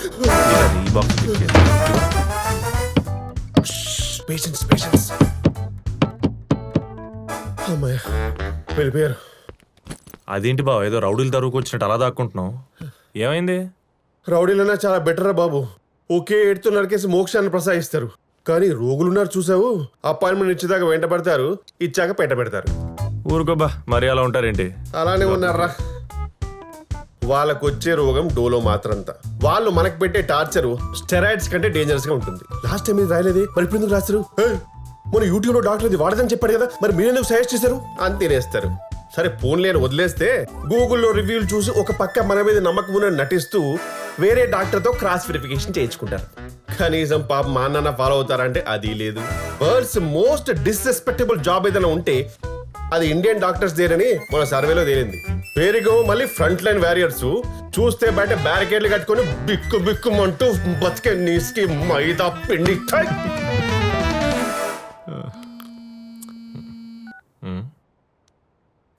ఈ box patience patience. అమ్మాయ వెళ్ళిపోయారు. అదేంటి బావ, ఏదో రౌడీలు తరువుకు వచ్చినట్టు అలా దాక్కుంటున్నావు? ఏమైంది? రౌడీలన్నా చాలా బెటర్ రా బాబు. ఒకే ఏడుతో నరికేసి మోక్షాన్ని ప్రసాదిస్తారు. కానీ రోగులున్నారు చూసావు, అపాయింట్మెంట్ ఇచ్చేదాకా వెంట పడతారు, ఇచ్చాక పెట్ట పెడతారు. ఊరుకోబా, మరి అలా ఉంటారేంటి? అలానే ఉన్నారా. వాళ్ళకు వచ్చే రోగం డోలో మాత్రంతా. వాళ్ళు మనకు పెట్టే టార్చర్ స్టెరాయిడ్స్ కంటే డేంజరస్ గా ఉంటుంది. లాస్ట్ టైం ఇది రాయలేదే, మరి ఇప్పుడు ఎందుకు రాస్తారు? మన యూట్యూబ్ లో డాక్టర్ ఇది వాడదని చెప్పాడు కదా, మరి మీరెందుకు సజెస్ట్ చేశారు అని తినేస్తారు. సరే ఫోన్ లేని వదిలేస్తే గూగుల్లో రివ్యూలు చూసి ఒక పక్క మన మీద నమ్మకం ఉన్న నటిస్తూ వేరే డాక్టర్ తో క్రాస్ వెరిఫికేషన్ చేయించుకుంటారు. కనీసం పాప మా నాన్న ఫాలో అవుతారంటే అది లేదు. వరల్డ్స్ మోస్ట్ డిస్రెస్పెక్టబుల్ జాబ్ ఏదైనా ఉంటే అది ఇండియన్ డాక్టర్స్ దేనని మన సర్వేలో తేలింది. పేరుగో మళ్ళీ ఫ్రంట్ లైన్ వారియర్స్, చూస్తే బయట బ్యారికేడ్లు కట్టుకొని బిక్కు బిక్కుమంటూ బతికే నీస్కి మైదా పిండి.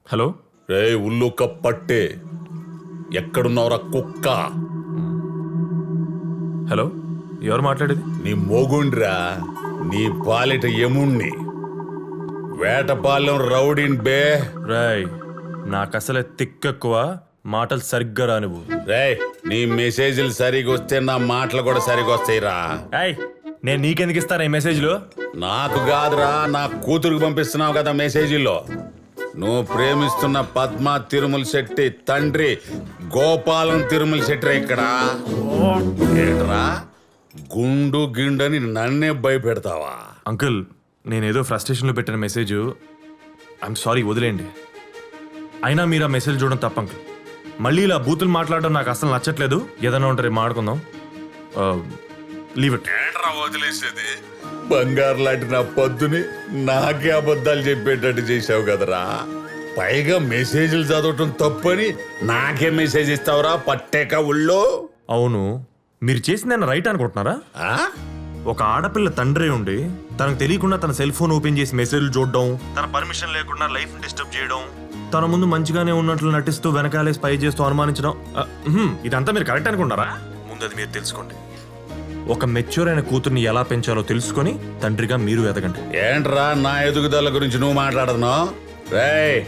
హలో రే ఉల్లు కప్పట్టే, ఎక్కడున్నావురా కుక్క? హలో, ఎవరు మాట్లాడేది? నీ మొగుండ్రా, నీ పాలిట యముణ్ణి, వేటపాలెం రౌడీన్ బే. రాయ్, నాకు అసలే తిక్కెక్కువ, మాటలు సరిగ్గా రానివ్వు. రే నీ మెసేజ్లు సరిగా వస్తే నా మాటలు కూడా సరిగా వస్తాయిరా. ఏయ్, నేను నీకెందుకు ఇస్తాను ఈ మెసేజ్లు? నాకు కాదురా, నా కూతురుకు పంపిస్తున్నావు కదా మెసేజీల్లో. నువ్వు ప్రేమిస్తున్న పద్మ తిరుమల శెట్టి తండ్రి గోపాలం తిరుమల శెట్టి ఇక్కడ. ఏంట్రా గుండు గిండని నన్నే భయపెడతావా? అంకుల్, నేనేదో ఫ్రస్ట్రేషన్లో పెట్టిన మెసేజ్. ఐఎమ్ సారీ, వదిలేండి. అయినా మీరు ఆ మెసేజ్ చూడడం తప్ప అంకుల్. మళ్ళీ ఇలా బూతులు మాట్లాడడం నాకు అసలు నచ్చట్లేదు. ఏదైనా ఉంటారు మాట్లాడుకుందాం. Leave it. ఏంట్రా వదిలేసేది? బంగారు లాంటి నా పొద్దుని నాకే అబద్ధాలు చెప్పేటట్టు చేసావు కదరా. పైగా మెసేజ్లు చదవటం తప్పని నాకే మెసేజ్ ఇస్తావురా పట్టేక ఉళ్ళో. అవును, మీరు చేసింది రైట్ అనుకుంటున్నారా? ఒక ఆడపిల్ల తండ్రి ఉండి తనకు తెలియకుండా తన సెల్ ఫోన్ ఓపెన్ చేసి మెసేజ్లు చూడడం, తన పర్మిషన్ లేకుండా లైఫ్ డిస్టర్బ్ చేయడం, తన ముందు మంచిగానే ఉన్నట్లు నటిస్తూ వెనకాలే స్పై చేస్తూ అనుమానించడం, ఇదంతా మీరు కరెక్ట్ అనుకుంటారా? ముందు అది మీరు తెలుసుకోండి. ఒక మెచ్యూర్ అయిన కూతుర్ని ఎలా పెంచాలో తెలుసుకొని తండ్రిగా మీరు ఎదగండి. ఏంట్రా నా ఎదుగుదల గురించి నువ్వు మాట్లాడుతున్నావు? రేయ్,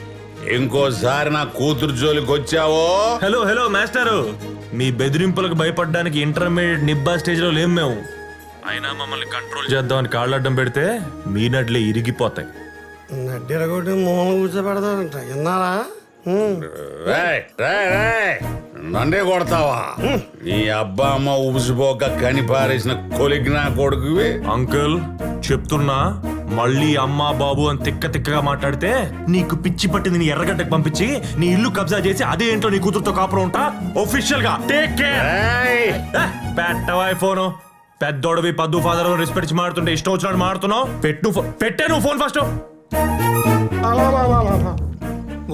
ఇంకోసారి నా కూతురు జోలికి వచ్చావో. హలో హలో మాస్టారు, మీ బెదిరింపులకు భయపడడానికి ఇంటర్మీడియట్ నిబ్బా స్టేజ్ లో లేం మేము. అయినా మమ్మల్ని కంట్రోల్ చేద్దామని కాళ్ళడ్డం పెడితే మీ నడ్లే ఇరిగిపోతాయి. నడ్డిరగొట్టి మూల కూర్చోబెడతారంట, విన్నారా? రేయ్, రేయ్, రేయ్, నన్నే కొడతావా? నీ అబ్బా అమ్మ ఉబిసిపోక కనిపారేసిన కొలిగ్నా కొడుకువి. అంకుల్ చెప్తున్నా, మళ్ళీ అమ్మా బాబు అని తిక్క తిక్కగా మాట్లాడితే నీకు పిచ్చి పట్టింది నీ ఎర్రగడ్డకు పంపించి నీ ఇల్లు కబ్జా చేసి అదే ఇంట్లో నీ కూతురుతో కాపురం ఉంటా. ఒఫిషియల్ గా టేక్ కేర్. పెట్టవా ఫోను. పెద్దోడవి పద్దు ఫాదర్ రెస్పెక్ట్ మాడుతుంటే ఇష్టం వచ్చినట్టు మాడుతున్నావు. పెట్టే నువ్వు ఫోన్ ఫస్ట్.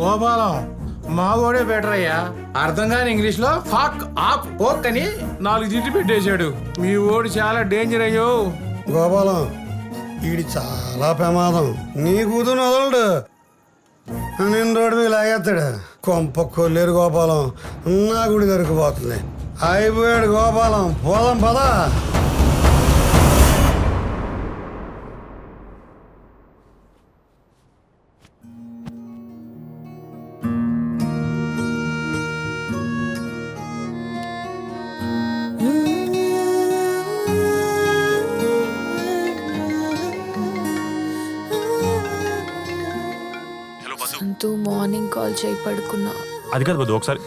గోపాలం మా ఓడే బెటర్ అయ్యా. అర్థం కాని ఇంగ్లీష్ లో ఫాక్ ఆక్ పోక్ అని 4 దిట్టు పెట్టేశాడు. మీ ఓడి చాలా డేంజర్ అయ్యో. గోపాలం, వీడి చాలా ప్రమాదం. నీ కూతురు వదలడు, నేను రోడ్డు మీద లాగేస్తాడు. కొంప కొల్లేరు గోపాలం, నా గుడి దొరికిపోతుంది. అయిపోయాడు గోపాలం, పోదాం పదా. మార్నింగ్ కాల్ చేయి పడుకున్నా. అది కాదు బద్దు, ఒకసారి